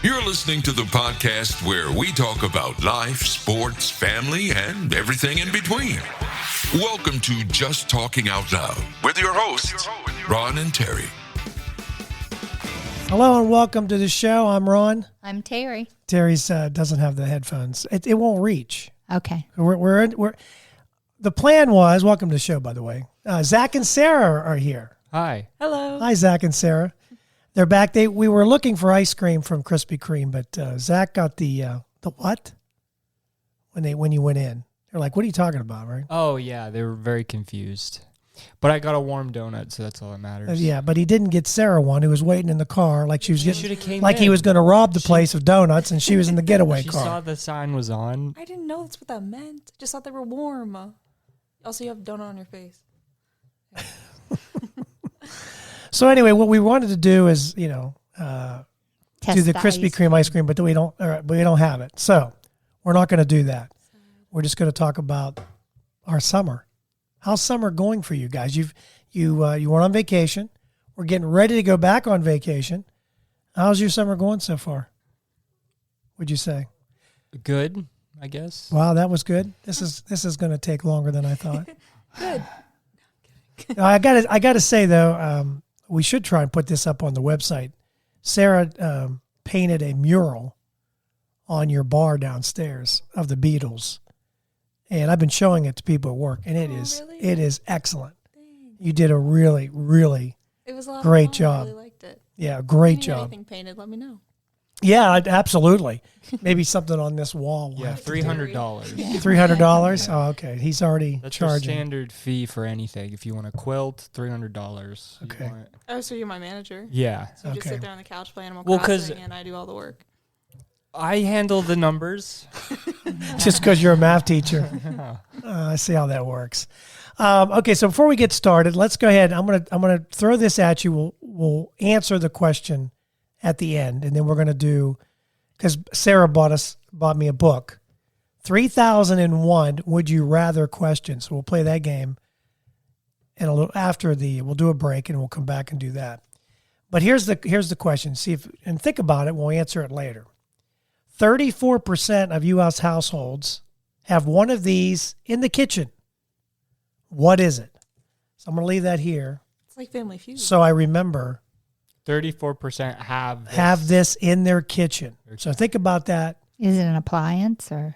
You're listening to the podcast where we talk about life, sports, family, and everything in between. Welcome to Just Talking Out Loud with your hosts, Ron and Terry. Hello and welcome to the show. I'm Ron. I'm Terry. Terry's doesn't have the headphones. It won't reach. Okay. We're the plan was, welcome to the show, by the way. Zack and Sarah are here. Hi. Hello. Hi, Zack and Sarah. They're back. We were looking for ice cream from Krispy Kreme, but Zack got the what? When you went in, they're like, "What are you talking about?" Right? Oh yeah, they were very confused. But I got a warm donut, so that's all that matters. Yeah, but he didn't get Sarah one, who was waiting in the car like she was he was going to rob the place of donuts, and she was in the getaway car. She saw the sign was on. I didn't know that's what that meant. I just thought they were warm. Also, you have a donut on your face. Yeah. So anyway, what we wanted to do is, do the Krispy Kreme ice cream, but we don't have it. So we're not going to do that. We're just going to talk about our summer. How's summer going for you guys? You went on vacation. We're getting ready to go back on vacation. How's your summer going so far? Would you say? Good, I guess. Wow, that was good. This is going to take longer than I thought. Good. I got to say though, we should try and put this up on the website. Sarah painted a mural on your bar downstairs of the Beatles, and I've been showing it to people at work, and it is excellent. Dang. You did a really, really it was a lot great of fun. job. I really liked it. Yeah, great If you need job. anything painted, let me know. Yeah, absolutely. Maybe something on this wall. Yeah, $300. $300. Oh, okay. He's already That's charging. the standard fee for anything. If you want a quilt, $300. Okay. Oh, so you're my manager? Yeah. So you just Okay. sit there on the couch playing Animal Well, 'cause Crossing, and I do all the work. I handle the numbers. Just because you're a math teacher. I see how that works. Okay, so before we get started, let's go ahead. I'm gonna throw this at you. We'll answer the question at the end, and then we're gonna do, because Sarah bought me a book, 3001 Would You Rather questions. So we'll play that game, and a little after we'll do a break, and we'll come back and do that. But here's the question. And think about it. We'll answer it later. 34% of U.S. households have one of these in the kitchen. What is it? So I'm going to leave that here. It's like Family Feud. So I remember 34% have this in their kitchen. So think about that. Is it an appliance or?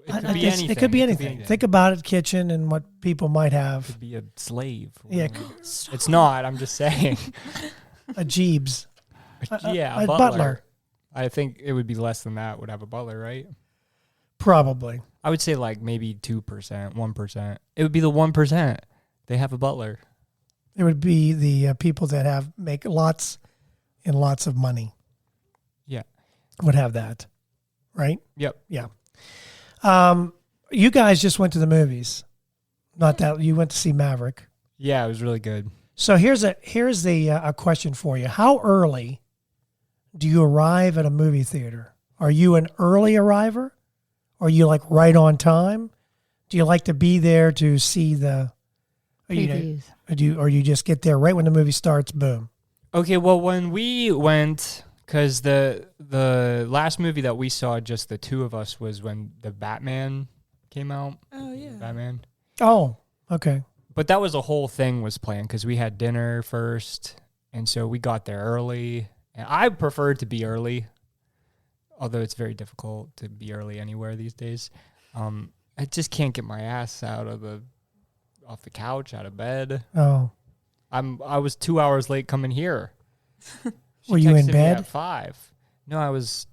It could be anything. It could be anything. Think about it, kitchen, and what people might have. It could be a slave. Yeah. It's not. I'm just saying. A Jeeves. Yeah, a butler. butler. I think it would be less than that would have a butler, right? Probably. I would say like maybe 2%, 1%. It would be the 1%. They have a butler. It would be the people that make lots and lots of money. Yeah. Would have that. Right? Yep. Yeah. You guys just went to the movies. Not that you went to see Maverick. Yeah, it was really good. So here's a question for you. How early do you arrive at a movie theater? Are you an early arriver? Are you like right on time? Do you like to be there to see the Previews. Or you just get there right when the movie starts? Boom. Okay, well, when we went, because the last movie that we saw, just the two of us, was when the Batman came out. Oh, yeah. Batman. Oh, okay. But that was a whole thing was planned because we had dinner first, and so we got there early. And I prefer to be early, although it's very difficult to be early anywhere these days. I just can't get my ass off the couch, out of bed. Oh. I was 2 hours late coming here. Were you in texted me bed? at 5. No, I was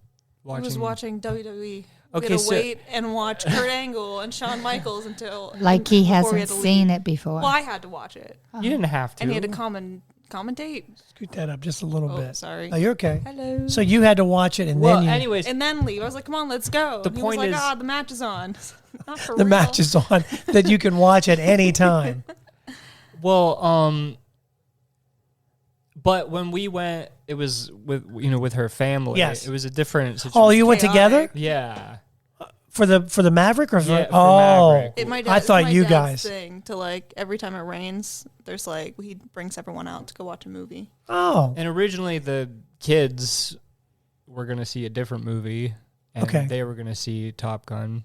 watching. I was watching WWE. Okay, we had to so- wait and watch Kurt Angle and Shawn Michaels until Like he before we hasn't had to seen leave. it before. Well, I had to watch it, You didn't have to. and he had to commentate. Scoot that up just a little Oh, bit. sorry. Oh, you're okay. Hello. So you had to watch it and Well, then you, anyways, And then leave. I was like, "Come on, let's go." The And he point was like, is- the match is on." Not for the real. match is on that you can watch at any time. well, but when we went, it was with her family. Yes. It was a different situation. Oh, you went Chaotic. together Yeah. for the Maverick or for, Yeah, for oh Maverick. I thought my you dad's guys. thing to like every time it rains, there's like he brings everyone out to go watch a movie. Oh, And originally the kids were going to see a different movie, and Okay. they were going to see Top Gun.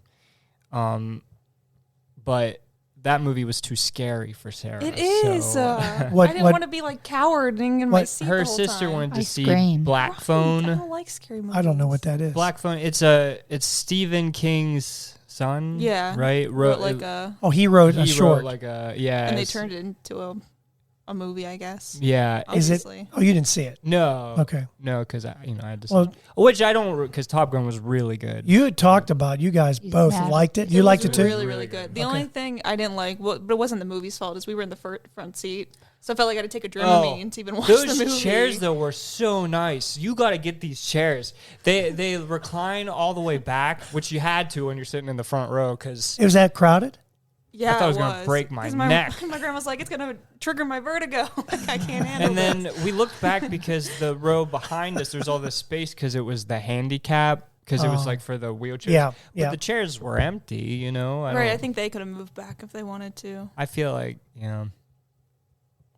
But that movie was too scary for Sarah. It is. so- What- I didn't what- want to be like cowering in my seat. her the whole sister time. wanted to I see screamed. Black Right, I Phone. don't like scary movies. I don't know what that is. Black Phone. It's Stephen King's son. Yeah. Right. Wrote like a, Oh, he wrote a he short. wrote like a yeah. and they it's- turned it into a movie, I guess. Yeah. Is it? Obviously. Oh, you didn't see it. No. Okay. No, because I had to. Well, Which I don't, because Top Gun was really good. you had talked about, you guys He's both mad. liked it. You liked it was too? Really, Really really good. good. The Okay. only thing I didn't like, but it wasn't the movie's fault, is we were in the front seat, so I felt like I had to take a Dramamine to even watch the movie. Those chairs though were so nice. You got to get these chairs. They recline all the way back, which you had to when you're sitting in the front row because It was that crowded? Yeah, I thought it was it gonna break my 'Cause neck. My grandma's like, it's gonna trigger my vertigo. Like, I can't handle And this. then we looked back because the row behind us, there's all this space because it was the handicap, because it was Oh. like for the wheelchairs. Yeah, But yeah. the chairs were empty, you know? Right, I don't- think they could have moved back if they wanted to. I feel like,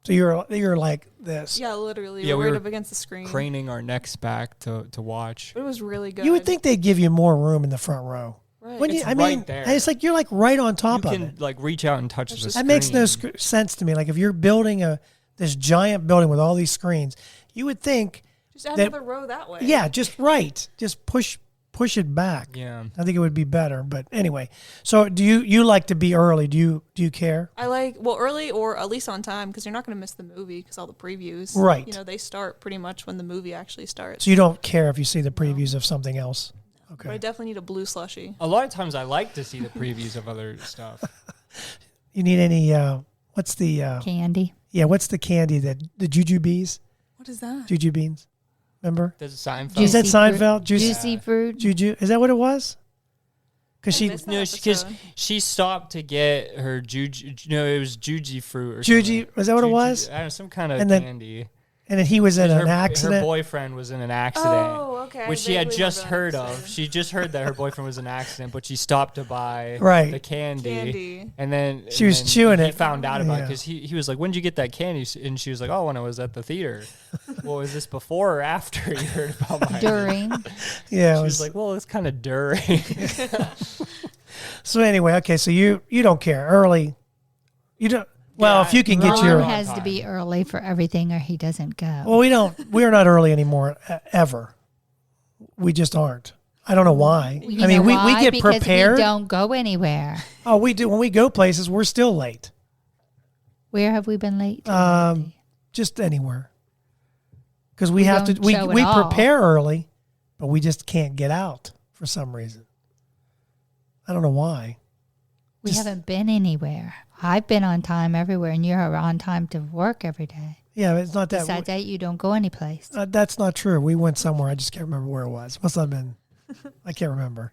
So you're like this. Yeah, literally. Yeah, we're we right were up against the screen. craning our necks back to watch. But it was really good. You would think they'd give you more room in the front row. Right. Wouldn't you? It's I mean, right there. it's like you're like right on You top of can it. like reach out and touch the That's screen. That makes no sense to me. Like if you're building this giant building with all these screens, you would think, Just add that- another row that way. yeah, just right, just push it back. Yeah. I think it would be better. But anyway, so do you like to be early? Do you care? I like, early or at least on time, because you're not going to miss the movie because all the previews. Right. You know, they start pretty much when the movie actually starts. So you don't care if you see the previews of something else? But I Okay. definitely need a blue slushie. A lot of times I like to see the previews of other stuff. You need any? What's the? Candy. Yeah, what's the candy that the jujubes? What is that? Juju beans. Remember? There's a Seinfeld. Is that Juicy fruit. Seinfeld? Juicy fruit. Juju. Is that what it was? Because I she missed that No, because episode. she stopped to get her juju. No, it was juji fruit or something. Juji, was that what it Juji- was? I don't know, some kind of And then- candy. And then he was in her, an accident. Her boyfriend was in an accident. Oh, okay. I Which she had vaguely just remember heard that of. episode. She just heard that her boyfriend was in an accident, but she stopped to buy Right. the candy. And then She was chewing he it. found out about it Yeah. because he was like, "When did you get that candy?" And she was like, "Oh, when I was at the theater." Well, is this before or after you heard about my? During. Yeah. It She was, was like, "Well, it's kind of during." so anyway, okay. So you don't care early. You don't. Well, Yeah, if you can get Ron your. has to be early for everything or he doesn't go. Well, we don't. We are not early anymore ever. We just aren't. I don't know why. You I mean, know we why? get Because prepared. we don't go anywhere. Oh, we do. When we go places, we're still late. Where have we been late? Just anywhere. Because we We have to. don't We show at we all. prepare early, but we just can't get out for some reason. I don't know why. We just- haven't been anywhere. I've been on time everywhere, and you're on time to work every day. Yeah, it's not that. Besides that, you don't go anyplace. That's not true. We went somewhere. I just can't remember where it was. Must have been. I can't remember.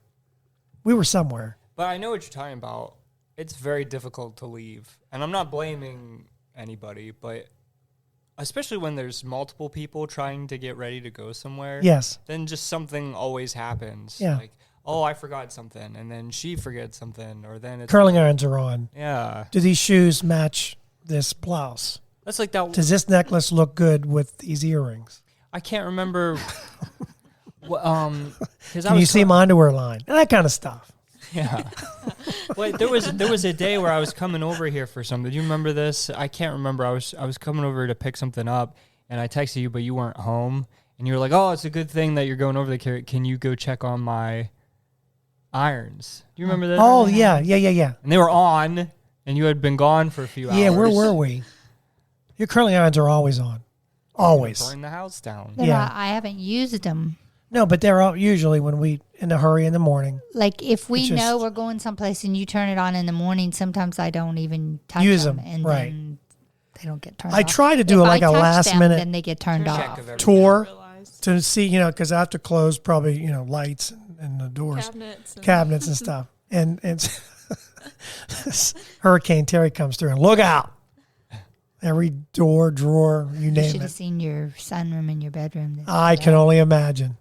We were somewhere. But I know what you're talking about. It's very difficult to leave. And I'm not blaming anybody, but especially when there's multiple people trying to get ready to go somewhere, Yes. then just something always happens. Yeah. Like, oh, I forgot something, and then she forgets something, or then it's Curling irons are on. yeah. Do these shoes match this blouse? That's like that. Does this necklace look good with these earrings? I can't remember. Because Can you see my underwear line? That kind of stuff. Yeah. Wait, there was a day where I was coming over here for something. Do you remember this? I can't remember. I was coming over to pick something up, and I texted you, but you weren't home, and you were like, "Oh, it's a good thing that you're going over there. Can you go check on my irons?" Do you remember that? Oh, yeah. And they were on, and you had been gone for a few hours. Yeah, where were we? Your curling irons are always on. Always. Burn the house down. Then Yeah. I haven't used them. No, but they're out usually when we in a hurry in the morning. Like if we It's just- know we're going someplace and you turn it on in the morning, sometimes I don't even touch Use them, 'em, and right. then they don't get turned I off. try to do If like I a touch last them, minute then they get turned Check off. of everything. tour Realized. to see, because I have to close probably, lights and the doors, Cabinets. and stuff. And Hurricane Terry comes through and look out. Every door, drawer, you You name should have it. seen your sunroom and your bedroom. I can only imagine.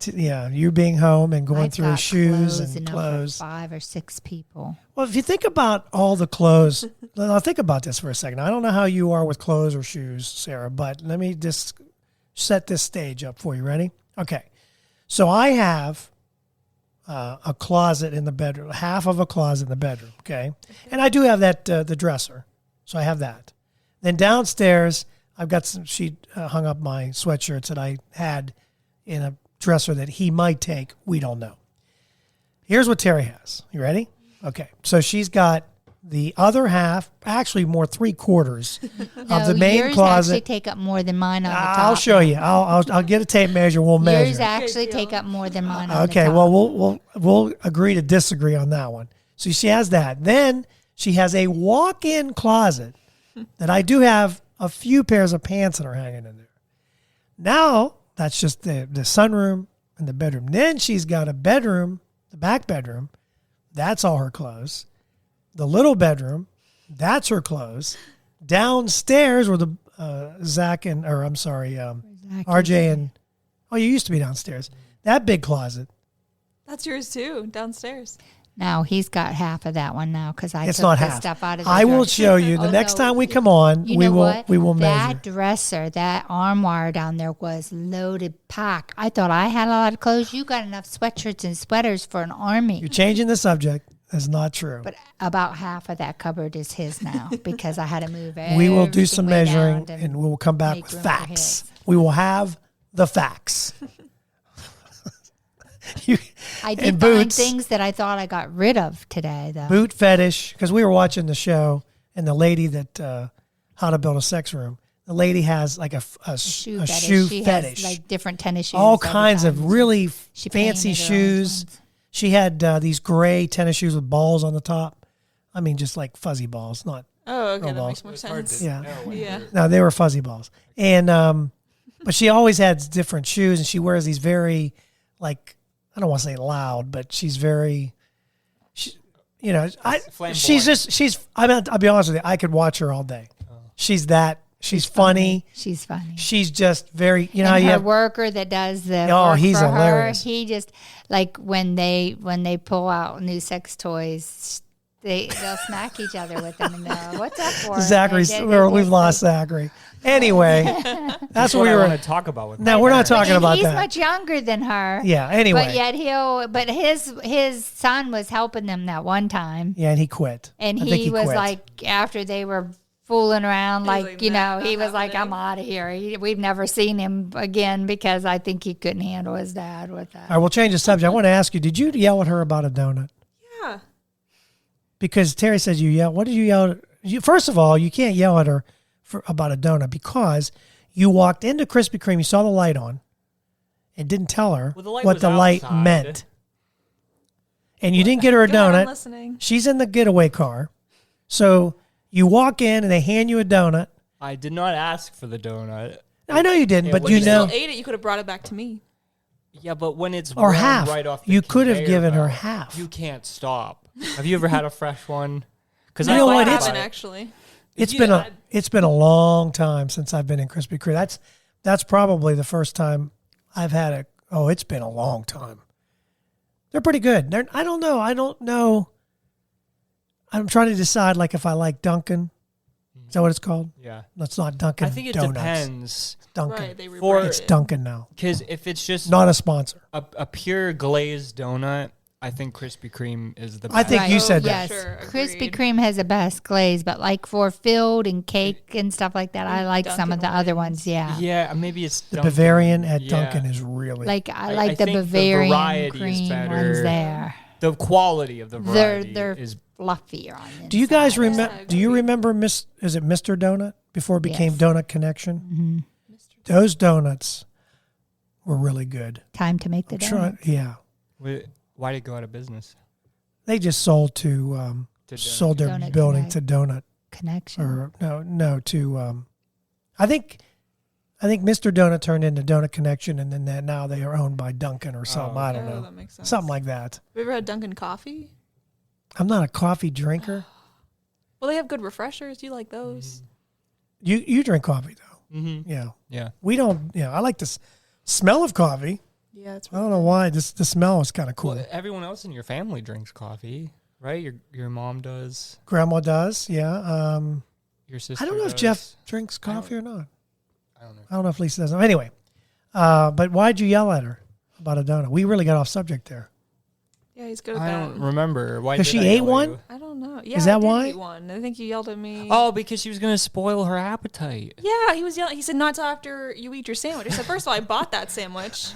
Yeah, you being home and going I've through got shoes clothes and enough for clothes. 5 or 6 people. Well, if you think about all the clothes, I'll think about this for a second. I don't know how you are with clothes or shoes, Sarah, but let me just set this stage up for you. Ready? Okay. So I have a closet in the bedroom, half of a closet in the bedroom, okay? And I do have that, the dresser. So I have that. Then downstairs, I've got some, she hung up my sweatshirts that I had in a dresser that he might take. We don't know. Here's what Terry has. You ready? Okay. So she's got the other half, actually more 3/4 of the main yours closet. Actually take up more than mine on the top. I'll show you. I'll get a tape measure. We'll measure. Yours actually take up more than mine on the Okay. top. Well, we'll agree to disagree on that one. So she has that. Then she has a walk-in closet that I do have a few pairs of pants that are hanging in there. Now that's just the sunroom and the bedroom. Then she's got a bedroom, the back bedroom. That's all her clothes. The little bedroom, that's her clothes. Downstairs were the Zack and, or I'm sorry, RJ and, oh, you used to be downstairs. That big closet. That's yours too, downstairs. Now he's got half of that one now because I It's took not the half. stuff out of the I will dresser. show you the Oh, next no. time we come on. You we know will what? we will measure. That dresser, that armoire down there was loaded pack. I thought I had a lot of clothes. You got enough sweatshirts and sweaters for an army. You're changing the subject. That's not true. But about half of that cupboard is his now because I had to move everything We will do some way measuring down and we will come back make with room for facts. his. We will have the facts. You, I and did find boots. things that I thought I got rid of today, though. Boot fetish, because we were watching the show and the lady that How to Build a Sex Room, the lady has like a shoe a fetish. shoe She fetish. has like different tennis shoes. All all the kinds time, of so really she fancy painted her own shoes. ones. She had these gray tennis shoes with balls on the top. I mean, just like fuzzy balls, not Oh, okay, Real that balls. makes more It's hard sense. to Yeah. know when Yeah. you're- no, they were fuzzy balls. And but she always had different shoes, and she wears these very like, I don't want to say loud, but she's very, you know, she's. I mean, I'll be honest with you, I could watch her all day. She's funny. She's funny. She's just very, you know, how And you her have. worker that does the Oh, work he's for hilarious. her, he just like when they pull out new sex toys, they'll smack each other with them. And they're, what's up for? Zachary's, And they we've just, lost like, Zachary. Anyway, that's what we I were. want to talk about with No, we're not talking and about he's that. much younger than her. Yeah. Anyway. But yet his son was helping them that one time, Yeah, and he quit. and I think he was quit. like after they were fooling around, He was like like, you "Nah, know, he not was like, "I'm happening." out of here." We've never seen him again because I think he couldn't handle his dad with that. All right, we'll change the subject. I want to ask you: did you yell at her about a donut? Yeah. Because Terry said you yelled. What did you yell at? First of all, you can't yell at her about a donut because you walked into Krispy Kreme, you saw the light on, and didn't tell her Well, the light what was the light outside. meant. And you didn't get her a Go ahead, I'm donut. listening. She's in the getaway car. So you walk in and they hand you a donut. I did not ask for the donut. I know you didn't, It but was you You know, still ate it. You could have brought it back to me. Yeah, but when it's or warm half. right off the You could have conveyor given her belt, half. You can't stop. Have you ever had a fresh one? Because You know what? I It's- haven't actually. It's Yeah, been a long time since I've been in Krispy Kreme. That's probably the first time I've had it's been a long time. They're pretty good. I don't know. I'm trying to decide like if I like Dunkin'. Is that what it's called? Yeah. That's not Dunkin' I think it Donuts. depends. It's Dunkin'. Right, they For- rebranded It's it. Dunkin' now. Because if it's just Not a sponsor. a pure glazed donut, I think Krispy Kreme is the best. I think you said that. yes. Sure, Krispy agreed. Kreme has the best glaze, but like for filled and cake and stuff like that, I like some of the Dunkin' other wins. ones. Yeah. Yeah, maybe it's The Dunkin'. Bavarian at Yeah. Dunkin' is really Like I I like the think the Bavarian variety is cream better. ones there. The quality of the variety They're is fluffier on the Do you guys inside. remember? I Do you agree. remember is it Mr. Donut before it became Yes. Donut Connection? Mm-hmm. Those donuts were really good. Time to make the donut. Yeah, why did it go out of business? they just sold To donut. sold their Donut building Connect. to Donut Connection. or no to I think Mr. Donut turned into Donut Connection, and then now they are owned by Dunkin' or something. I don't Oh, know, that makes sense. something like that. Have you ever had Dunkin' coffee? I'm not a coffee drinker. Well, they have good refreshers. You like those? You drink coffee though? Mm-hmm. Yeah, Yeah. we don't. Yeah, I like the smell of coffee. Yeah, it's. I don't know why. The smell is kind of cool. Well, everyone else in your family drinks coffee, right? Your mom does. Grandma does, yeah. Your sister. I don't know if does. Jeff drinks coffee or not. I don't know. I don't know if Lisa does. Anyway, but why'd you yell at her about a donut. We really got off subject there. Yeah, he's good at I that. don't remember. Why Because did she I ate yell at one? you? I don't know. Yeah, Is that I did why? eat one. I think you yelled at me. Oh, because she was going to spoil her appetite. Yeah, he was yelling. He said not till after you eat your sandwich. I said, first of all, I bought that sandwich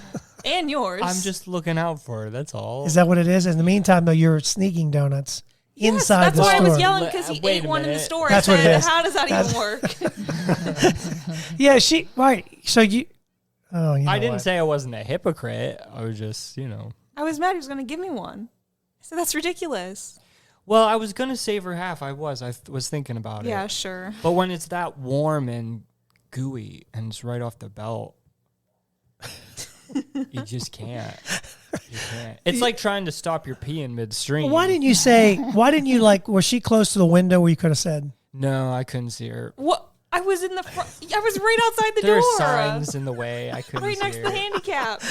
and yours. I'm just looking out for her. That's all. Is that what it is? In the meantime, though, you're sneaking donuts inside That's the why store. I was yelling because he Wait ate a one in the minute. store. That's I what it said, is. how does that even work? Yeah, she right. So you. Oh, you know I didn't what? say I wasn't a hypocrite. I was just, I was mad he was going to give me one. I said, that's ridiculous. Well, I was going to save her half. I was thinking about Yeah, it. sure. But when it's that warm and gooey and it's right off the belt, you just can't. You can't. It's like trying to stop your pee in midstream. Why didn't you like, was she close to the window where you could have said, No, I couldn't see her. What? I was in the front. I was right outside the There door. are signs in the way. I couldn't Right see next her. to the handicap.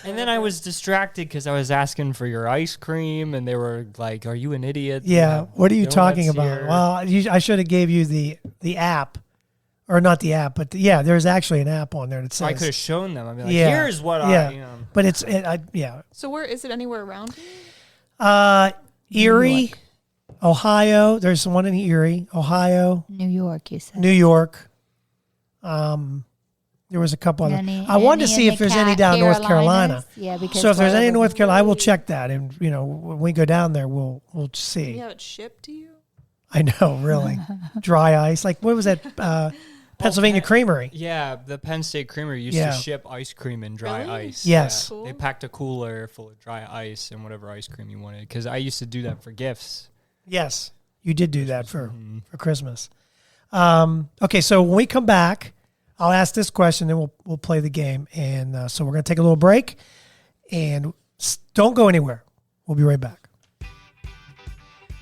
And then I was distracted because I was asking for your ice cream, and they were like, "Are you an idiot?" yeah, what are you talking donuts about? here." Well, I should have gave you the app, or not the app, but yeah, there's actually an app on there that says. I could have shown them. I'd be like, Yeah, "Here's what yeah. But yeah. So where is it? Anywhere around here? Erie, Ohio. There's one in Erie, Ohio, New York, you said. New York. There was a couple other. I wanted to see if there's any down North Carolina. Yeah, because So if there's any in Florida North Carolina, I will check that, and when we go down there, we'll see. You have it shipped to you? I know, really, dry ice. Like what was that? Pennsylvania Creamery. Yeah, the Penn State Creamery used Yeah. to ship ice cream and dry Really? ice. Yes. Yeah. Cool. They packed a cooler full of dry ice and whatever ice cream you wanted. Because I used to do that for gifts. Yes, you did do that for Christmas. Okay, so when we come back, I'll ask this question, then we'll play the game. And so we're going to take a little break, and don't go anywhere. We'll be right back.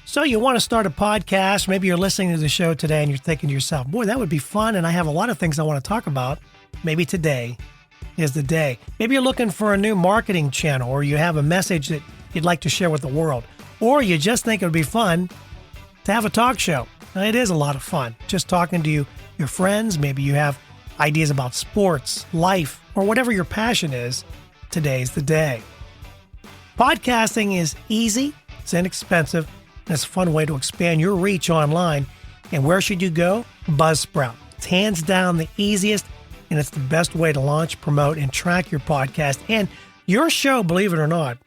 So you want to start a podcast? Maybe you're listening to the show today, and you're thinking to yourself, "Boy, that would be fun." And I have a lot of things I want to talk about. Maybe today is the day. Maybe you're looking for a new marketing channel, or you have a message that you'd like to share with the world, or you just think it would be fun to have a talk show. Now, it is a lot of fun just talking to your friends. Maybe you have ideas about sports, life, or whatever your passion is. Today's the day. Podcasting is easy, it's inexpensive, and it's a fun way to expand your reach online. And where should you go? Buzzsprout. It's hands down the easiest, and it's the best way to launch, promote, and track your podcast. And your show, believe it or not,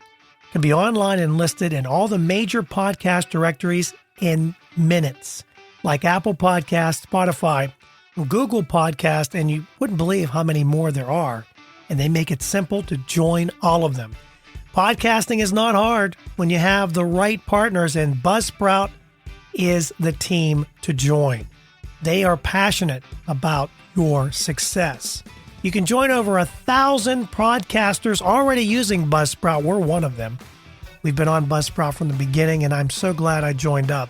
can be online and listed in all the major podcast directories in minutes, like Apple Podcasts, Spotify, Google Podcast, and you wouldn't believe how many more there are. And they make it simple to join all of them. Podcasting is not hard when you have the right partners, and Buzzsprout is the team to join. They are passionate about your success. You can join over 1,000 podcasters already using Buzzsprout. We're one of them. We've been on Buzzsprout from the beginning, and I'm so glad I joined up.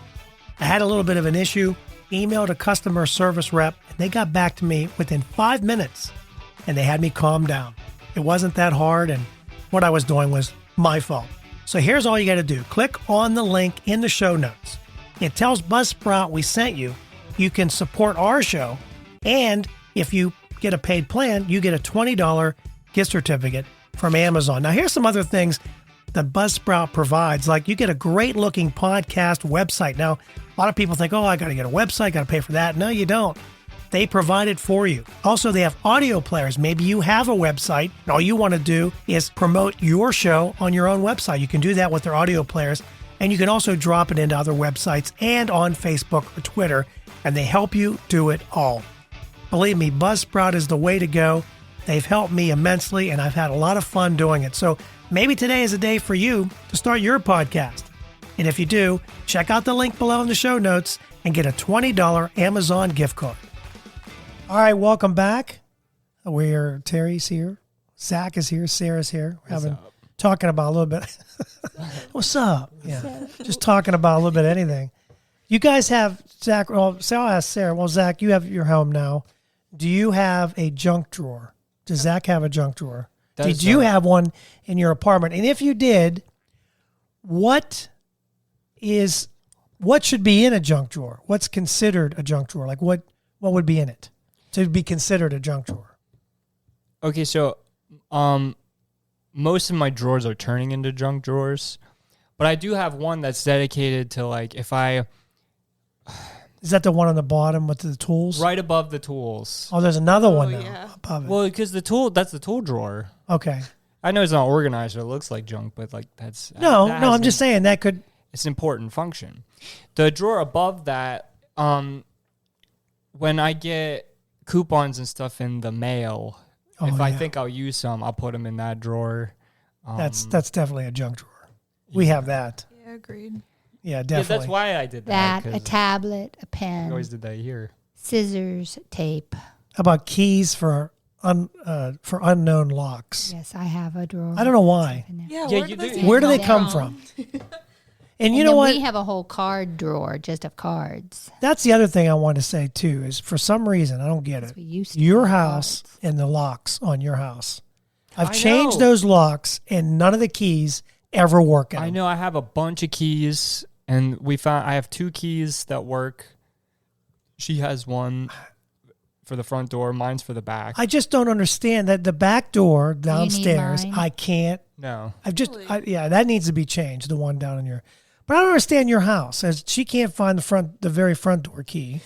I had a little bit of an issue, emailed a customer service rep, and they got back to me within 5 minutes, and they had me calm down. It wasn't that hard, and what I was doing was my fault. So here's all you got to do. Click on the link in the show notes. It tells Buzzsprout we sent you. You can support our show, and if you get a paid plan, you get a $20 gift certificate from Amazon. Now, here's some other things that Buzzsprout provides. Like, you get a great looking podcast website. Now, a lot of people think, oh, I got to get a website, got to pay for that. No, you don't. They provide it for you. Also, they have audio players. Maybe you have a website, and all you want to do is promote your show on your own website. You can do that with their audio players, and you can also drop it into other websites and on Facebook or Twitter, and they help you do it all. Believe me, Buzzsprout is the way to go. They've helped me immensely, and I've had a lot of fun doing it. So maybe today is a day for you to start your podcast. And if you do, check out the link below in the show notes and get a $20 Amazon gift card. All right, welcome back. Terry's here. Zach is here. Sarah's here. We're talking about a little bit. What's up? Yeah, just talking about a little bit of anything. You guys have, Zach, well, so I'll ask Sarah. Well, Zach, you have your home now. Do you have a junk drawer? Does Zach have a junk drawer? Did you have one in your apartment? And if you did, what should be in a junk drawer? What's considered a junk drawer? Like what would be in it to be considered a junk drawer? Okay, so most of my drawers are turning into junk drawers. But I do have one that's dedicated to like if I Is that the one on the bottom with the tools? right above the tools. Oh, there's another one now yeah. above it. Well, because that's the tool drawer. Okay. I know it's not organized or it looks like junk, but like that's No, that no, has I'm just saying that could. it's an important function. The drawer above that, when I get coupons and stuff in the mail, if I yeah. think I'll use some, I'll put them in that drawer. That's definitely a junk drawer. We have that. Yeah, agreed. Yeah, Yeah, definitely. that's why I did that. That, a 'cause tablet, a we pen, always did that here. scissors, tape. How about keys for unknown locks? Yes, I have a drawer. I don't know why. in there. Yeah, Yeah, where you do those do- even Where do they come from? And you And know then what? We have a whole card drawer just of cards. That's the other thing I want to say too. Is for some reason I don't get it. We used to Your have house cards. and the locks on your house. I've I changed know. those locks, and none of the keys ever work. In I them. know I have a bunch of keys, and I have 2 keys that work. She has one for the front door. Mine's for the back. I just don't understand that the back door downstairs. mine? I can't. No. I've just, Really? yeah, that needs to be changed. The one down in your, but I don't understand your house. As she can't find the very front door key.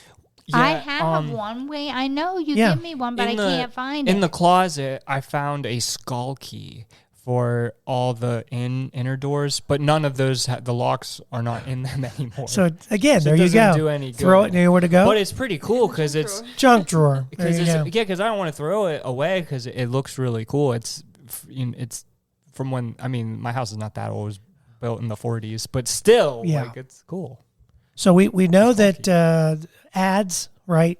I Yeah, have one way. I know you Yeah. give me one, but I in can't find in it. the closet, I found a skull key for all the inner doors, but none of those the locks are not in them anymore. So again, So there it you doesn't go. do any Throw good. it near where to go. But it's pretty cool because it's Junk drawer. There because you go. because I don't want to throw it away because it looks really cool. It's from when my house is not that old. It was built in the 40s, but still, Yeah. like it's cool. So we know that ads, right?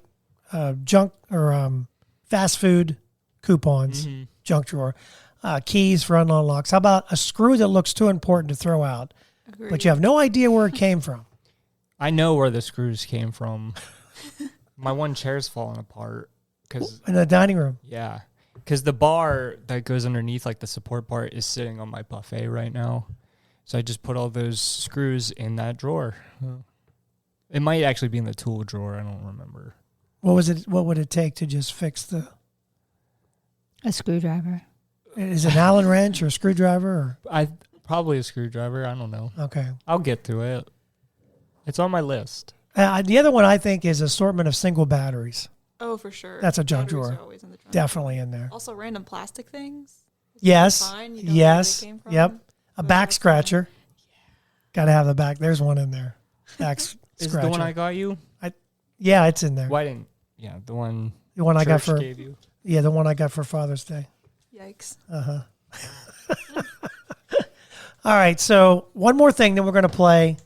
Junk or fast food coupons, Mm-hmm. junk drawer, keys for unknown locks. How about a screw that looks too important to throw out, Agreed. but you have no idea where it came from? I know where the screws came from. My one chair's falling apart because In the dining room. yeah, because the bar that goes underneath, like the support part, is sitting on my buffet right now. So I just put all those screws in that drawer. It might actually be in the tool drawer. I don't remember. What was it? What would it take to just fix the? A screwdriver. Is it an Allen wrench or a screwdriver? Probably a screwdriver. I don't know. Or okay. I'll get to it. It's on my list. The other one I think is assortment of single batteries. Oh, for sure. That's a junk Batteries drawer. are always in the trunk. Definitely in there. Also, random plastic things. Yes. Fine, you don't know where Yes. they came from. Yep. A But back that's scratcher. Got to have the back. There's one in there. Back Is scratcher. the one I got you? Yeah, it's in there. Why didn't? Yeah, the one. The one I got Church for gave you. the one I got for Father's Day. Yikes. All right, so one more thing, then we're going to play.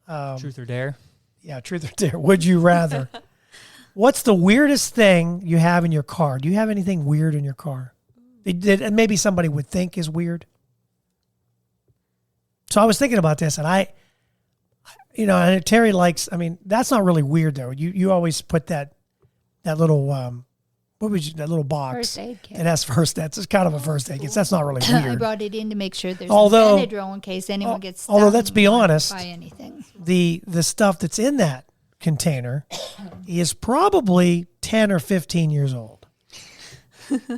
Truth or dare? Yeah, truth or dare. Would you rather? What's the weirdest thing you have in your car? Do you have anything weird in your car? And maybe somebody would think is weird. So I was thinking about this, and and Terry likes. I mean, that's not really weird though. You always put that little that little box. First aid kit. It has first aid. It's kind of a first aid kit. That's not really I weird. brought it in to make sure there's Although- some Benadryl in case anyone gets stung. although let's be honest, by anything. The stuff that's in that container is probably 10 or 15 years old.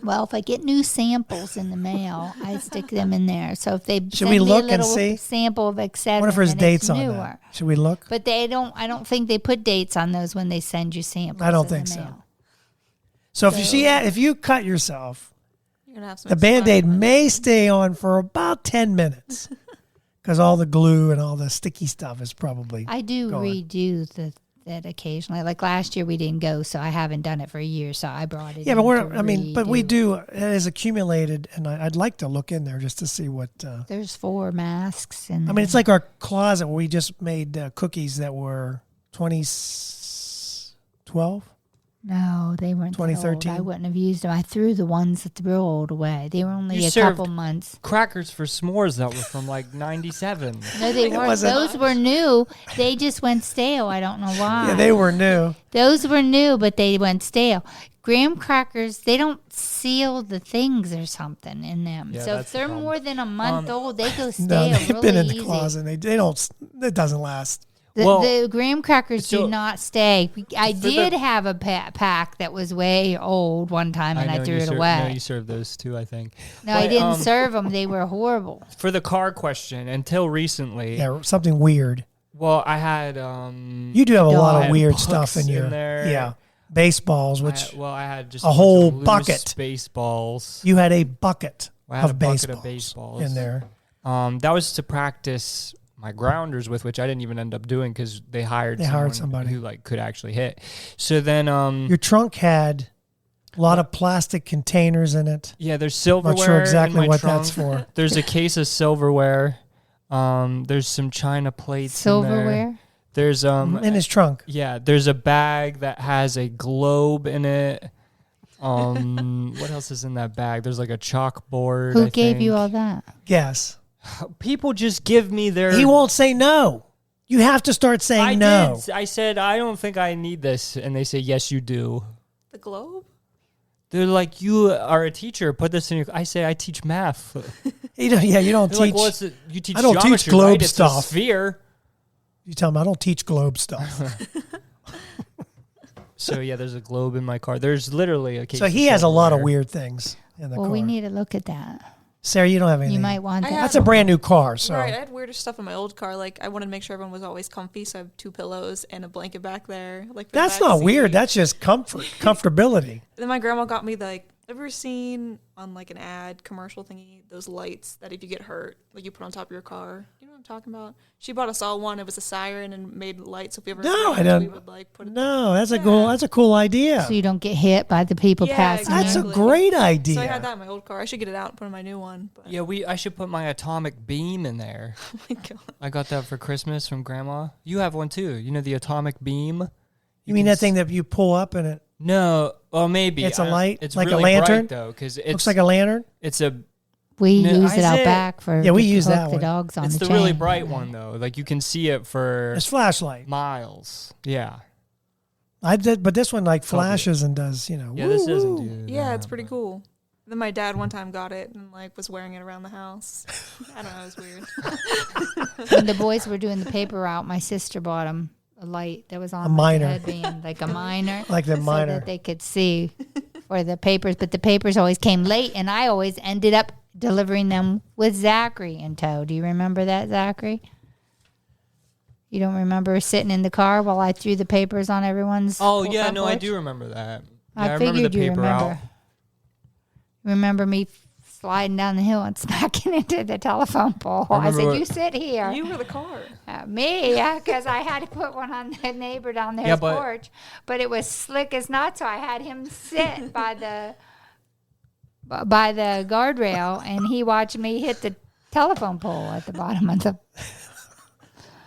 Well, if I get new samples in the mail, I stick them in there. So if they Should send we me look a and little see? sample of Excedrin, What if there's then dates it's on newer. that? Should we look? But I don't think they put dates on those when they send you samples. I don't in the think so. mail. So if you cut yourself, You're gonna have some the Band-Aid excitement. may stay on for about 10 minutes because all the glue and all the sticky stuff is probably I do gone. redo that occasionally. Like last year we didn't go, so I haven't done it for a year. So I brought it. Yeah, but in to we redo. do. It is accumulated, and I'd like to look in there just to see what. There's 4 masks, and I mean, it's like our closet where we just made cookies that were 2012. no, they weren't. 2013? 2013. I wouldn't have used them. I threw the ones that were old away. They were only You a served- couple months. Crackers for s'mores that were from like 97. No, they weren't. wasn't- Those were new. They just went stale. I don't know why. Yeah, they were new. Those were new, but they went stale. Graham crackers, they don't seal the things or something in them. Yeah, so that's if the they're problem. more than a month old, they go stale No, they've really been in the easy. closet. They don't. It doesn't last. The graham crackers so do not stay. I for did the- have a pack that was way old one time, and I know threw you it served- away. No, you served those too, I think. No, I But, didn't serve them. They were horrible. For the car question, until recently, Yeah, something weird. well, I had You do have a lot I of had weird books stuff in your there. yeah baseballs, which I had just a bunch whole of loose bucket. baseballs. you had a bucket, I had of, a bucket baseballs of baseballs in there. That was to practice my grounders with, which I didn't even end up doing because they hired somebody who like could actually hit. So then, Your trunk had a lot of plastic containers in it. yeah, there's I'm silverware. not sure exactly in my what trunk. that's for. There's a case of silverware. There's some china plates. In there. Silverware. There's In his trunk. yeah, there's a bag that has a globe in it. What else is in that bag? There's like a chalkboard. Who I gave you think. all that? Yes. People just give me their. He won't say no. You have to start saying I no. did. I said I don't think I need this, and they say yes, you do. The globe? They're like, you are a teacher. Put this in your. I say I teach math. You don't They're teach. like, well, you teach. I don't teach geometry, globe right? It's stuff. a sphere. You tell him I don't teach globe stuff. So yeah, there's a globe in my car. There's literally a case. So he of has a lot of silverware. weird things in the Well, car. we need to look at that. Sarah, you don't have anything. You might want I that. have- That's a brand new car, so Right, I had weirder stuff in my old car. Like, I wanted to make sure everyone was always comfy, so I have 2 pillows and a blanket back there. Like, for the that's back not seat. weird. That's just comfortability. Then my grandma got me, like, ever seen on, like, an ad commercial thingy, those lights that if you get hurt, like, you put on top of your car? You know what I'm talking about? She bought us all one. It was a siren and made lights. So if we ever No, hurt, I don't. we would, like, put it. No, that's a cool. That's a cool idea. So you don't get hit by the people Yeah, passing That's a you. exactly. great idea. So I had that in my old car. I should get it out and put in my new one. But Yeah, I should put my atomic beam in there. oh my God. I got that for Christmas from Grandma. You have one too. You know the atomic beam. You mean can that thing that you pull up and it No, well maybe It's a light? It's Like a really lantern? bright, though, because it's looks like a lantern? it's a We No, use it out Isaiah- back for Yeah, we to use hook that the one. dogs on it's the the really chain. bright one though. Like you can see it for It's flashlight. miles. Yeah, I did, but this one like It's all good. flashes and does, yeah. woo, This doesn't woo. do. Yeah, that, it's pretty but- cool. Then my dad one time got it and like was wearing it around the house. I don't know, it was weird. When the boys were doing the paper route, my sister bought them a light that was on A like miner. a headband, like a miner, Like the so miner. that they could see for the papers. But the papers always came late, and I always ended up delivering them with Zachary in tow. Do you remember that, Zachary? You don't remember sitting in the car while I threw the papers on everyone's? Oh front yeah, no, I porch? do remember that. Yeah, I remember figured the you paper remember. out. Remember me sliding down the hill and smacking into the telephone pole? I remember said, what- "You sit here." You were the car. Me, because I had to put one on the neighbor down there's Yeah, but- porch, but it was slick as nuts, so I had him sit by the guardrail, and he watched me hit the telephone pole at the bottom of the.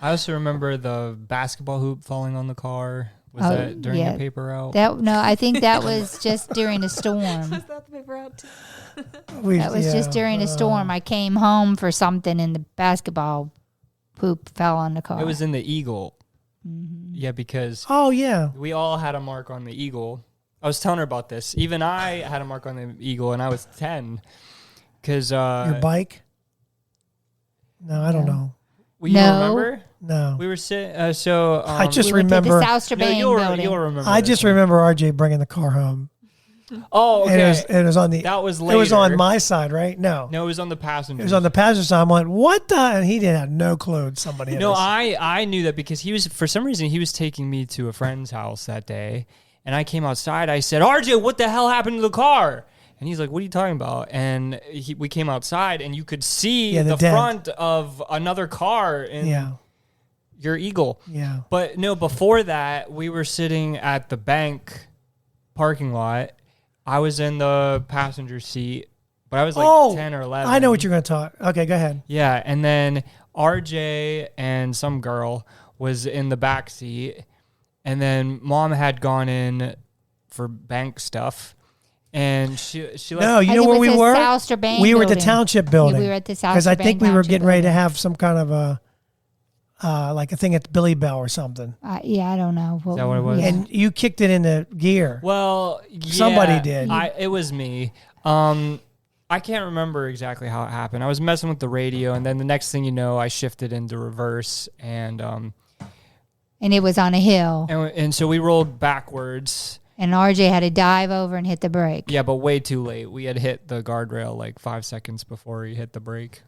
I also remember the basketball hoop falling on the car. Was Oh, that during yeah. the paper route? No, I think that was just during a storm. Was that the paper out too? That was just during a storm. I came home for something, and the basketball hoop fell on the car. It was in the Eagle. Mm-hmm. Yeah, because Oh yeah. we all had a mark on the Eagle. I was telling her about this. Even I had a mark on the Eagle, and I was 10. Because Your bike? No, I don't know. you No. remember? No. We were sitting. So I just we went to remember. the South Strabane you'll building. remember. I this just one. remember RJ bringing the car home. Oh, And okay. it was on the. That was It was on later. my side, right? No. No, it was on the passenger. It was on the passenger side. I went, what the? And he didn't have no clue somebody had No, this. I knew that because he was, for some reason, he was taking me to a friend's house that day. And I came outside. I said, RJ, what the hell happened to the car? And he's like, what are you talking about? And we came outside, and you could see Yeah, the the dent. front of another car in Yeah. your Eagle. Yeah. But no, before that, we were sitting at the bank parking lot. I was in the passenger seat, but I was like 10 or 11. I know what you're going to talk. Okay, go ahead. Yeah, and then RJ and some girl was in the back seat, and then Mom had gone in for bank stuff, and she like, No, you I know think where it we was the were? South Strabane We were at the building. township building. Yeah, we were at the South Because I think Strabane we were Township getting ready to building. have some kind of a, like a thing at Billy Bell or something. Yeah, I don't know. that what it was? Yeah. And you kicked it into gear. well, yeah, Somebody did. It was me. I can't remember exactly how it happened. I was messing with the radio, and then the next thing you know, I shifted into reverse, and And it was on a hill. And so we rolled backwards. And RJ had to dive over and hit the brake. Yeah, but way too late. We had hit the guardrail like 5 seconds before he hit the brake.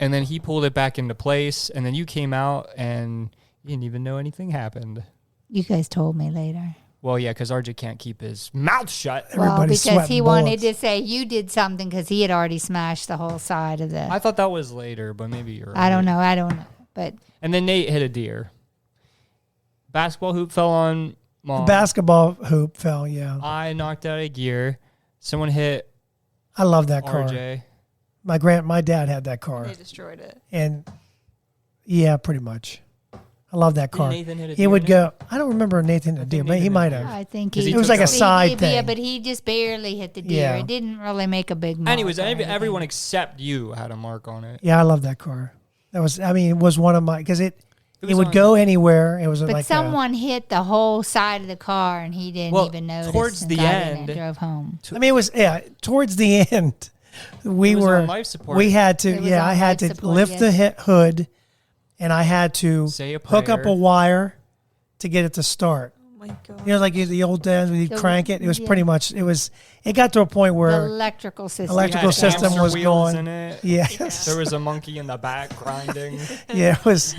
And then he pulled it back into place. And then you came out and you didn't even know anything happened. You guys told me later. Well, yeah, because RJ can't keep his mouth shut. Everybody's because he sweating wanted bullets. to say you did something because he had already smashed the whole side of the. I thought that was later, but maybe you're right. I don't know. But And then Nate hit a deer. Basketball hoop fell on Mom. The basketball hoop fell, yeah. I knocked out a gear. Someone hit I love that car. RJ. My dad had that car. They destroyed it. And yeah, pretty much. I love that car. Nathan hit a He deer, would Nick? go, I don't remember Nathan hit a deer, but he Nathan might hit a have. I think 'Cause he. he It was like a he- side Yeah, thing. but he just barely hit the deer. Yeah. It didn't really make a big mark. Anyways, or anything. everyone except you had a mark on it. Yeah, I love that car. That was, it was one of my, because it was would on- go anywhere. It was But like someone hit the whole side of the car, and he didn't Well, even notice. towards and the got in end- and drove home. it was, towards the end, we It was were, on life support. we had to, It was I on had life to support, lift the yes. hood, and I had to Say a hook up prayer. a wire to get it to start. Oh my god. You know, like the old days when you So, crank it. It was yeah. pretty much. it got to a point The where electrical system. electrical It had system hamster was wheels going. in it. Yes, There was a monkey in the back grinding. yeah, it was.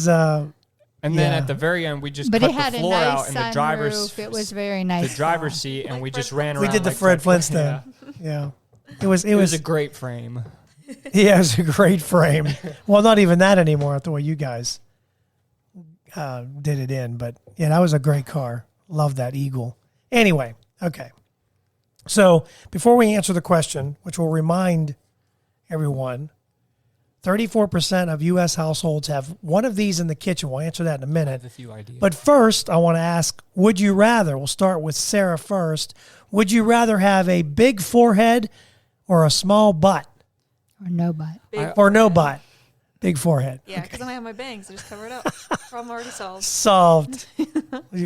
And then Yeah. at the very end, we just But cut it had the a floor nice out in the driver's sunroof. It was very nice. the driver's car. seat, and Like we Fred just ran around. we did the like Fred that. Flintstone. Yeah, it was. It was a great frame. Yeah, it was a great frame. Well, not even that anymore. The way you guys did it in, but yeah, that was a great car. Love that Eagle. Anyway, okay. So before we answer the question, which will remind everyone, 34% of U.S. households have one of these in the kitchen. We'll answer that in a I minute. have a few ideas. But first, I want to ask, would you rather, we'll start with Sarah first, would you rather have a big forehead or a small butt? Or no butt. Big Or no forehead. butt? Big forehead. Yeah, because then I have my bangs. I just cover it up. Problem already solved. Solved.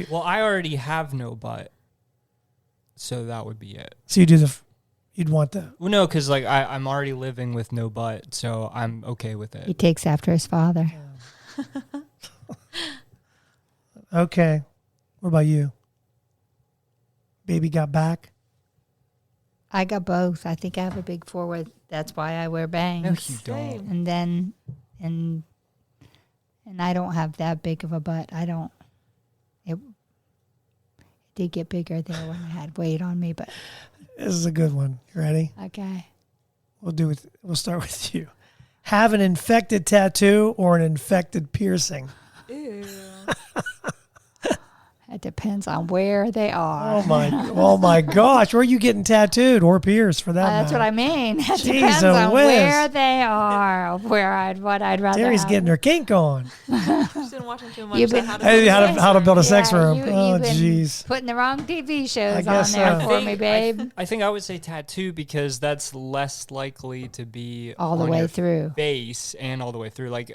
well, I already have no butt, so that would be it. So you'd want the, Well, no, because like I'm already living with no butt, so I'm okay with He it. takes after his father. okay. What about you? Baby got back? I got both. I think I have a big forehead. That's why I wear bangs. No, you don't. Same. And then, and I don't have that big of a butt. I don't. It did get bigger there when I had weight on me, but This is a good one. You ready? okay. We'll start with you. Have an infected tattoo or an infected piercing? Ew. It depends on where they are. Oh my gosh. Where are you getting tattooed or pierced for that That's what matter? I mean. It Jeez depends on whiz. where they are, what I'd rather. Terry's have. getting her kink on. Just didn't watch him too much. You've so been- how to Hey, do how it. to- how to build a sex room. You, Oh, you've been jeez. putting the wrong TV I shows on guess there so. for me, babe. I think I would say tattoo because that's less likely to be All the on way your through. face and all the way through. Like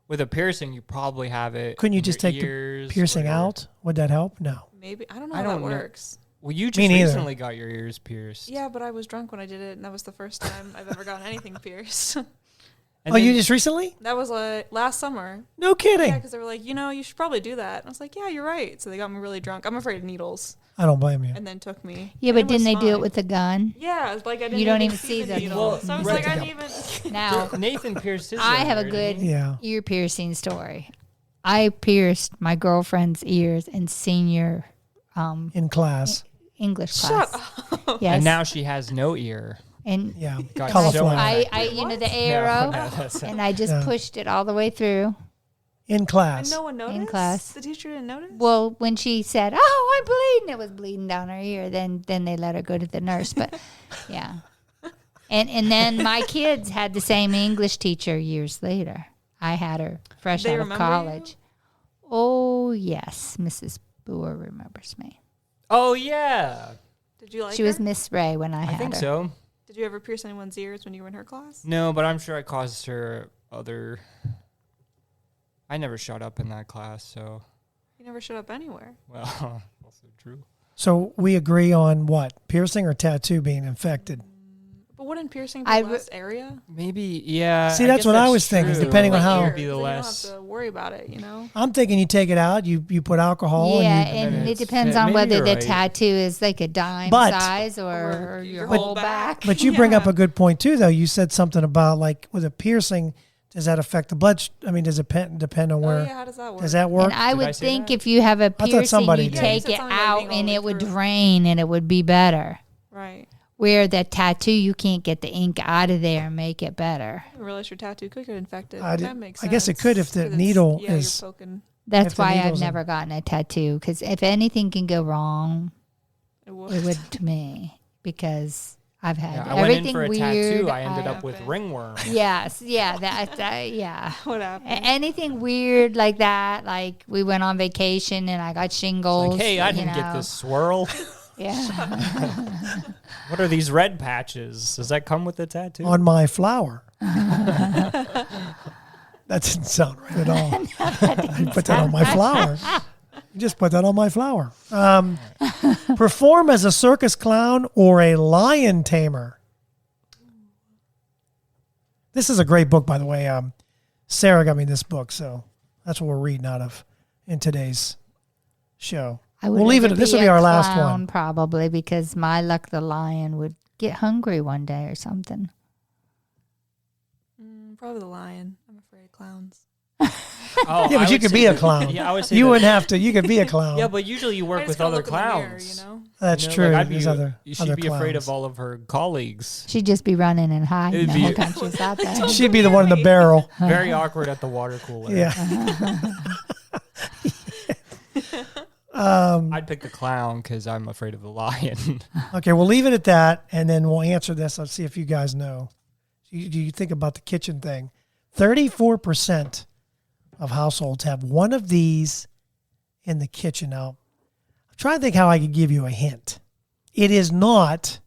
with a piercing, you probably have it. Couldn't you in just your take the ears piercing or- out? Would that help? No. Maybe. I don't know I how don't that know. works. Well, you Me just neither. recently got your ears pierced. Yeah, but I was drunk when I did it, and that was the first time I've ever gotten anything pierced. And Oh, you then- just recently? That was like last summer. No kidding. Yeah, because they were like, you should probably do that. And I was like, yeah, you're right. So they got me really drunk. I'm afraid of needles, I don't blame you. and then took me. Yeah, And but it was didn't they do it fine. with a gun? Yeah, it's like I didn't. You don't even see the needle. Well, So I was right like, I to didn't even. Now, Nathan pierced his. I have a ear, good didn't he? Yeah. ear piercing story. I pierced my girlfriend's ears in senior In class. English class. Shut up. Yes. And now she has no ear. And Yeah. Got Cauliflower. I you know the arrow, No, that's- and I just Yeah. pushed it all the way through. In class. And no one noticed. class. The teacher didn't notice. Well, when she said, "Oh, I'm bleeding," it was bleeding down her ear. Then they let her go to the nurse. But yeah, and then my kids had the same English teacher years later. I had her fresh They out of remember college. Oh yes, Mrs. Boer remembers me. Oh yeah, Did you like She her? was Miss Ray when I I had think her. so. Did you ever pierce anyone's ears when you were in her class? No, but I'm sure I caused her other. I never shut up in that class, so You never showed up anywhere. well, also true. So we agree on what? Piercing or tattoo being infected? But wouldn't piercing be I the re- less area? Maybe, yeah. See, I that's guess what I was thinking, true. depending on Like how- ears, Would be the so you don't have less. to worry worry about it, you know? I'm thinking you take it out, you put alcohol. Yeah, and and it it's- depends yeah, on maybe whether you're the right. tattoo is like a dime But- size or your whole back. But you bring up a good point too, though. You said something about like with a piercing, does that affect the blood? I mean, does it depend on where? Oh, yeah, how does that work? Does that work? And I Did I would say think that? if you have a thought piercing, somebody you did. take Yeah, you it said something about out being all and the way it would through. drain and it would be better. Right. Where the tattoo, you can't get the ink out of there and make it better. I didn't realize your tattoo could get infected. I That makes I sense. guess it could if the 'Cause it's- needle yeah, is- You're poking. That's If the why I've needle's in- never gotten a tattoo, because if anything can go wrong, It would. it would to me, because I've had Yeah, I went in everything for a weird. tattoo. I ended up with happened. ringworm. Yes, yeah, yeah. What happened? Anything weird like that, like we went on vacation and I got shingles. Like, hey, I you didn't get know. this swirl. Yeah. What are these red patches? Does that come with the tattoo? On my flower. That didn't sound right at all. I put that on my flower. You just put that on my flower. Perform as a circus clown or a lion tamer. This is a great book, by the way. Sarah got me this book, so that's what we're reading out of in today's show. I would We'll leave rather it. This will a be our last clown, one. probably, because my luck, the lion would get hungry one day or something. Probably the lion. I'm afraid of clowns. Oh, Yeah, I but you would could say be a that- clown. Yeah, I would say You that- wouldn't have to. You could be a clown. Yeah, but usually you I work just with gotta other look in the mirror, clowns. you know? That's You know, true. like, I'd There's other she'd other be afraid clowns. of all of her colleagues. She'd just be running and hiding It'd the be- whole time she's out there. She'd be the one in the barrel. Very awkward at the water cooler. Yeah. I'd pick the clown because I'm afraid of the lion. Okay, we'll leave it at that, and then we'll answer this. Let's see if you guys know. Do you think about the kitchen thing? 34% of households have one of these in the kitchen. Now, I'm trying to think how I could give you a hint. It is not,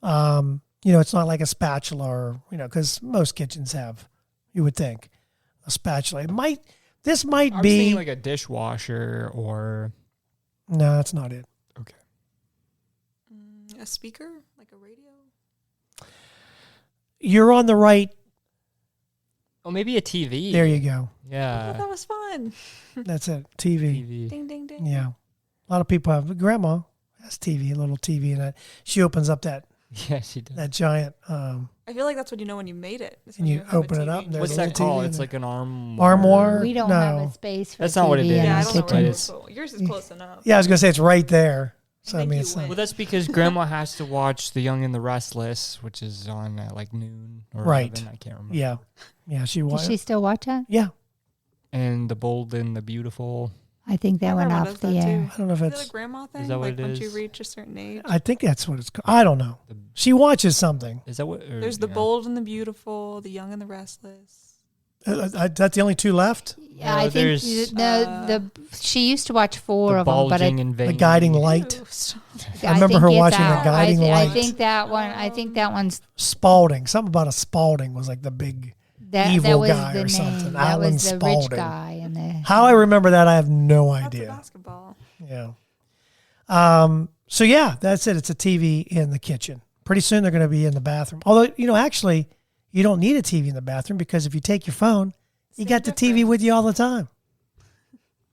it's not like a spatula or, because most kitchens have, you would think, a spatula. This might I was be. thinking like a dishwasher or. No, that's not it. Okay. A speaker? Like a radio? You're on the right. Oh, maybe a TV. There you go. Oh, Yeah. that was fun. That's it. TV. TV. Ding, ding, ding. Yeah. A lot of people have. Grandma has TV, a little TV, and she opens up that Yeah, she does. giant. I feel like that's when you know when you made it. Is And when you have a open it TV. up and there's What's a that little TV called? in It's there. like an Armoire? We don't No. have a space for That's not what it TV is. in Yeah, our I don't know kitchen. where It's- yours is close enough. Yeah, I was gonna say it's right there. So I think mean, you it's win. Well, that's because Grandma has to watch The Young and the Restless, which is on at like noon or Right. 11, I can't remember. yeah. She Does was. she still watch that? Yeah, And The Bold and the Beautiful. I think that My went grandma off does the that, air. too. I don't know if Is it it's. a grandma thing? that what like it once you is? reach a certain age? I think that's what it's called. I don't know. The, She watches something. is that what? Or, There's the yeah. bold and the beautiful, the young and the restless. That's the only two left. Yeah, I No, think there's- she used to watch four The of them, but bulging and The veiny. guiding light. Ew, stop. I remember think her it's watching The out. Guiding I Light. think that one. I think that one's Spalding. Something about a Spalding was like the big. that Evil was guy the or name. something. That Alan was the Spalding. rich guy and the. How I remember that, I have no That's a idea. basketball. Yeah. So yeah, that's it. It's a TV in the kitchen. Pretty soon they're going to be in the bathroom. Although, actually, you don't need a TV in the bathroom because if you take your phone, you Same got the TV difference. with you all the time.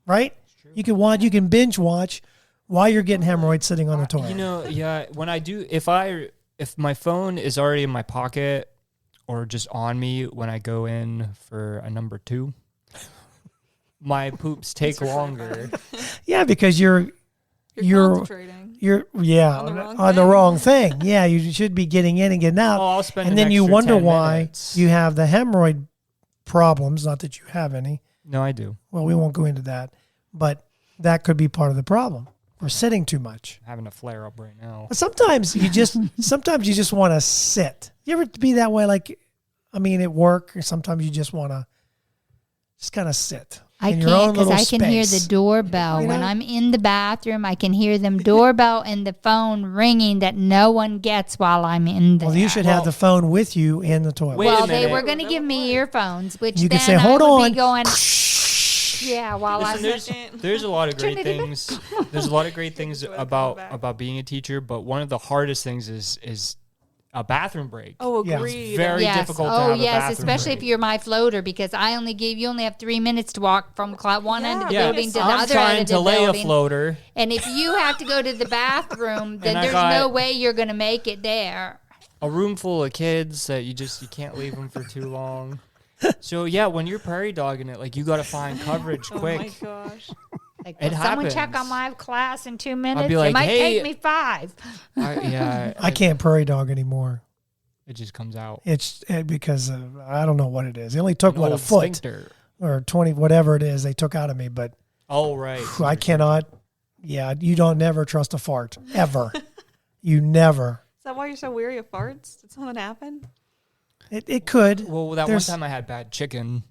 Right? You can watch. You can binge watch while you're getting hemorrhoids sitting on the toilet. Yeah. When I do, if my phone is already in my pocket or just on me when I go in for a number 2, my poops take longer. Yeah, because you're Concentrating. on the wrong thing. Yeah, you should be getting in and getting out. Oh, I'll spend and an then you extra wonder 10 why minutes. you have the hemorrhoid problems. Not that you have any. No, I do. Well, we won't go into that, but that could be part of the problem. We're sitting too much. I'm having a flare up right now. But sometimes you just want to sit. You ever be that way? Like, at work, or sometimes you just want to just kind of sit. I in your can't own because little I can hear the space. doorbell You when know? I'm in the bathroom. I can hear them doorbell and the phone ringing that no one gets while I'm in there. Well, you should have the phone with you in the toilet. Wait a Well, they minute. were going to give me earphones, which You then could say, I "Hold would on." be going. Yeah, while Listen, I'm. there's a lot of Turn great it things. There's a lot of great things Do it, come back. about being a teacher, but one of the hardest things is a bathroom break. Oh, Yeah. agreed. Very Yes. difficult to Oh, have a yes, bathroom especially if break. you're my floater, because you only have 3 minutes to walk from one end of the Yeah, building to the I'm other trying end of to the lay building. a floater. And if you have to go to the bathroom, then I there's got- no way you're going to make it there. A room full of kids that you can't leave them for too long. So yeah, when you're prairie dogging it, like you got to find coverage quick. Oh my gosh. Like, It will someone check happens. on my class in 2 minutes? be like, it might "Hey." take me 5. I can't prairie dog anymore. It just comes out. It's because I don't know what it is. It only took An a old foot sphincter. or 20, whatever it is they took out of me. But Oh right. I cannot. Yeah, you don't never trust a fart ever. You never. Is that why you're so weary of farts? Did something happen? It could. Well, that There's- one time I had bad chicken.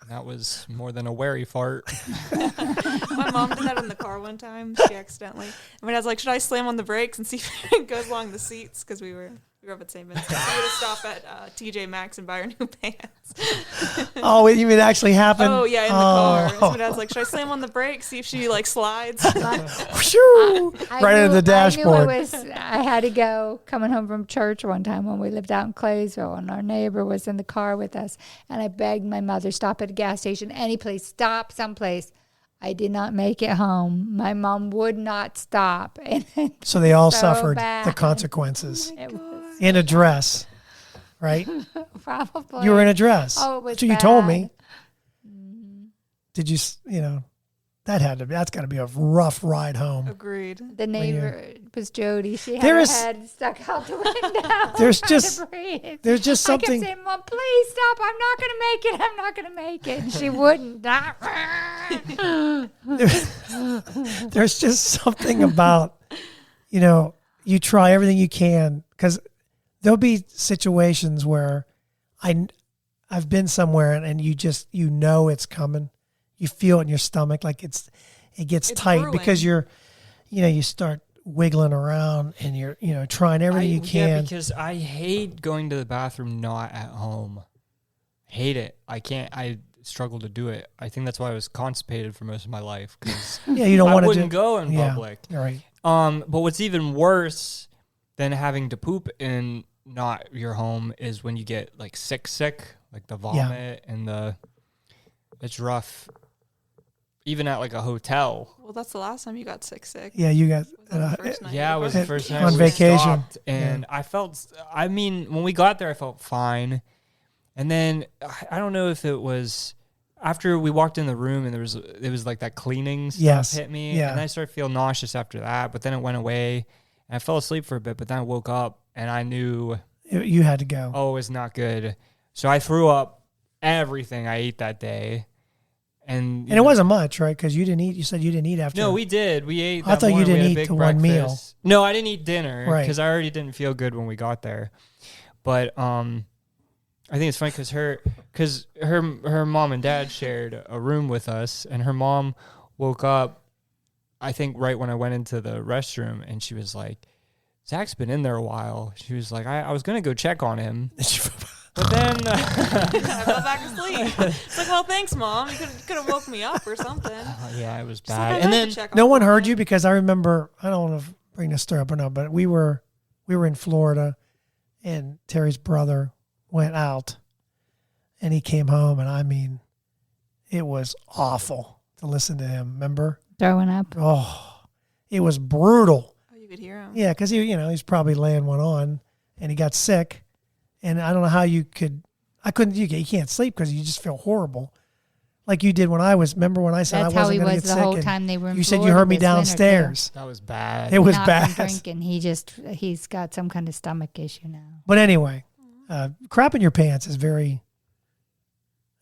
That was more than a wary fart. My mom did that in the car one time. She accidentally. And my dad's like, should I slam on the brakes and see if it goes along the seats? Because we were up at St. Vincent. We had to stop at TJ Maxx and buy her new pants. Oh, you mean it actually happened? Oh, yeah, in the car. So my dad's like, should I slam on the brakes, see if she, like, slides? Shoo! Right into the dashboard. I had to go coming home from church one time when we lived out in Claysville, and our neighbor was in the car with us. And I begged my mother, stop at a gas station, any place, stop someplace. I did not make it home. My mom would not stop. And So they all so suffered bad. the consequences it was in a dress, right? probably. You were in a dress. Oh, it was That's what you told me. bad. Did you? That's got to be a rough ride home. Agreed. The neighbor was Jody. She had There her is- head stuck out the window. There's trying just- to breathe. There's just I kept something. saying, Mom, please stop. I'm not going to make it. I'm not going to make it. And she wouldn't. There's just something about, you try everything you can, because there'll be situations where I've been somewhere and you just, it's coming. You feel it in your stomach, like it gets It's tight brewing. because you start wiggling around and you're, trying everything you Yeah, can. because I hate going to the bathroom not at home. Hate it. I can't. I struggle to do it. I think that's why I was constipated for most of my life. Because Yeah, you don't I want to wouldn't go in yeah, public. All right. But what's even worse than having to poop in not your home is when you get like sick, like the vomit and it's rough. Even at like a hotel. Well, that's the last time you got sick. Yeah, you got. Was that the first night? Yeah, it was the first time on we vacation. stopped, and I felt. I mean, when we got there, I felt fine, and then I don't know if it was after we walked in the room and it was like that cleaning stuff hit me, Yeah. and I started feeling nauseous after that. But then it went away, and I fell asleep for a bit. But then I woke up and I knew You had to go. oh, it was not good. So I threw up everything I ate that day. And And it wasn't much, right? Because you didn't eat. You said you didn't eat after. No, we did. We ate. I That thought you morning. We didn't had a eat big the one meal. breakfast. No, I didn't eat dinner Right. because I already didn't feel good when we got there. But I think it's funny because her mom and dad shared a room with us, and her mom woke up, I think, right when I went into the restroom, and she was like, "Zach's been in there a while." She was like, "I was gonna go check on him." But then I fell back asleep. It's like, well, thanks, Mom. You could have woke me up or something. yeah, it was Just like, bad. I'd And like then to check No on one you. heard you, because I remember. I don't want to bring this story up or no, but we were in Florida, and Terry's brother went out, and he came home, and I mean, it was awful to listen to him. Remember? Throwing up. Oh, it was brutal. Oh, you could hear him. Yeah, because he's probably laying one on, and he got sick, and I don't know how you could. I couldn't. You can't sleep because you just feel horrible, like you did when I was. Remember when I said That's I how wasn't he going to was get the sick? whole and time they were in you said you Florida heard me this winter, too. downstairs. that was bad. It was Not bad. from drinking. He's got some kind of stomach issue now. But anyway, crap in your pants is very.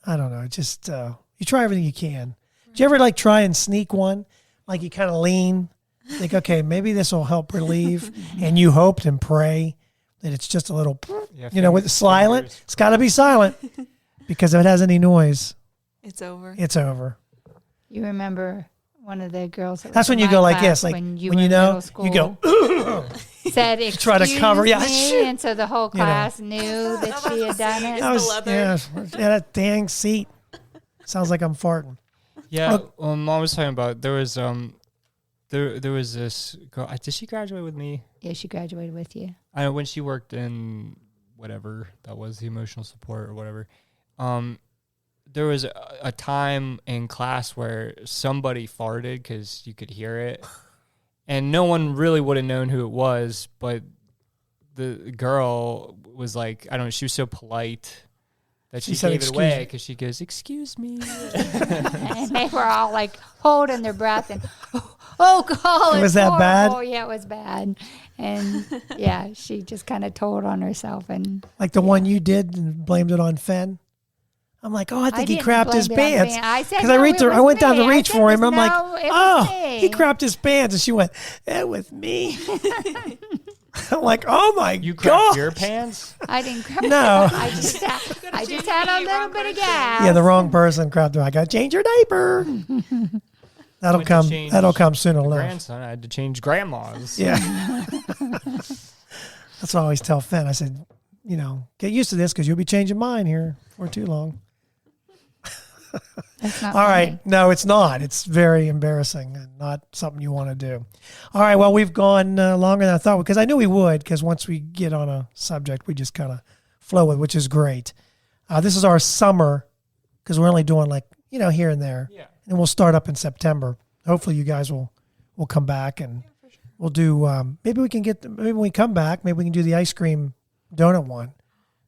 I don't know. Just you try everything you can. Do you ever try and sneak one? Like you kind of lean, think, okay, maybe this will help relieve, and you hoped and pray that it's just a little, Yeah, with silent. fingers. It's got to be silent, because if it has any noise, It's over. it's over. You remember one of the girls? That That's was when in you go my like class this, like when you when were you in know, middle school, you go. said, try to cover- yeah, "Excuse shoot." me," and so the whole class knew that she had done it. That was, leather. yeah, that dang seat. Sounds like I'm farting. Yeah, Mom was talking about there was There was this girl. Did she graduate with me? Yeah, she graduated with you. I know when she worked in whatever that was, the emotional support or whatever. There was a time in class where somebody farted because you could hear it, and no one really would have known who it was. But the girl was like, I don't know, she was so polite that she said, gave it "Excuse away me." because she goes, "Excuse me." And they were all like holding their breath and, oh God. Was that bad? Oh, yeah, it was bad. And yeah, she just kind of told on herself. And Like the one you did and blamed it on Fenn. I'm like, oh, I think he didn't crapped his blame it on pants. me. I said, Because no, I went down to me. reach I said for it him. was I'm like, no, it was oh, me. he crapped his pants. And she went, with me. I'm like, oh my You God. crapped your pants? I didn't grab No. I just had a little bit of gas. Yeah, the wrong person crapped her. I got to change your diaper. That'll Went to come. change That'll come soon enough. Grandson, I had to change grandma's. Yeah. That's what I always tell Fenn. I said, get used to this because you'll be changing mine here for too long. That's not All funny. right. No, it's not. It's very embarrassing and not something you want to do. All right. Well, we've gone longer than I thought because I knew we would because once we get on a subject, we just kind of flow with, which is great. This is our summer because we're only doing here and there. Yeah. And we'll start up in September. Hopefully you guys will come back and we'll do, maybe when we come back, maybe we can do the ice cream donut one.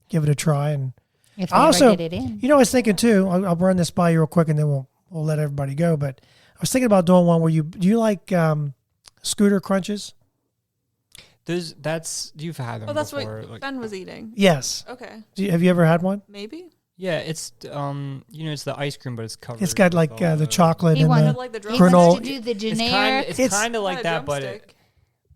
Give it a try. And If they also, ever get it in. I was thinking too, I'll run this by you real quick and then we'll let everybody go. But I was thinking about doing one where do you like scooter crunches? You've had them Oh, that's before. what Ben was eating. Yes. Okay. Have you ever had one? Maybe. Yeah, it's it's the ice cream, but it's covered. It's got with all the chocolate He and wanted the like the He granola. wants to do the generic. It's It's- kind of like Not a that, but drumstick.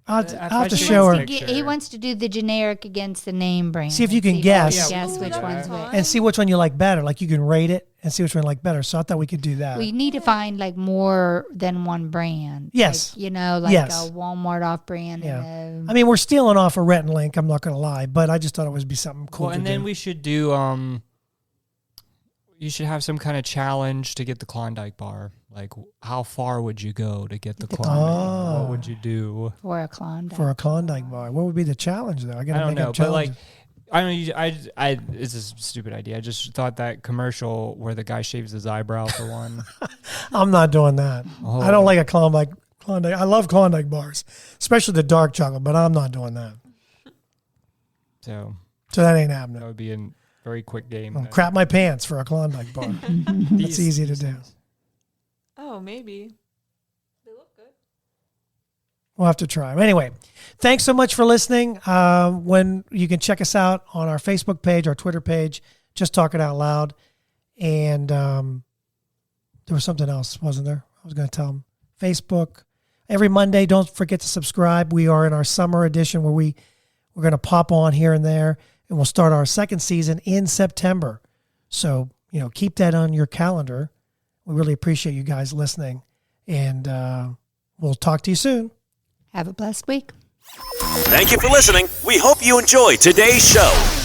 I'll I've have to had show her. drumstick. He wants to do the generic against the name brand. See if you can you guess. can Yeah, guess ooh, which that'd be one's fun. which. and see which one you like better. Like you can rate it and see which one you like better. So I thought we could do that. We need to find more than one brand. Yes. Like Yes. a Walmart off brand. Yeah. And I mean, we're stealing off a Rhett and Link. I'm not going to lie, but I just thought it would be something cool well, to and then do. we should do. You should have some kind of challenge to get the Klondike bar. Like, how far would you go to get the Klondike? Oh. What would you do? for a Klondike. For a Klondike bar. What would be the challenge, though? I got I to don't make know, up but like, challenges. I don't know. I it's a stupid idea. I just thought that commercial where the guy shaves his eyebrow for one. I'm not doing that. Oh. I don't like a Klondike. I love Klondike bars, especially the dark chocolate, but I'm not doing that. So So that ain't that happening. would be a very quick game. I'll then. crap my pants for a Klondike bar. It's easy to do. Oh, maybe. They look good. We'll have to try. Anyway, thanks so much for listening. When you can check us out on our Facebook page, our Twitter page, Just Talk It Out Loud. And there was something else, wasn't there? I was going to tell them. Facebook. Every Monday, don't forget to subscribe. We are in our summer edition where we're going to pop on here and there. And we'll start our second season in September. So, keep that on your calendar. We really appreciate you guys listening. And we'll talk to you soon. Have a blessed week. Thank you for listening. We hope you enjoyed today's show.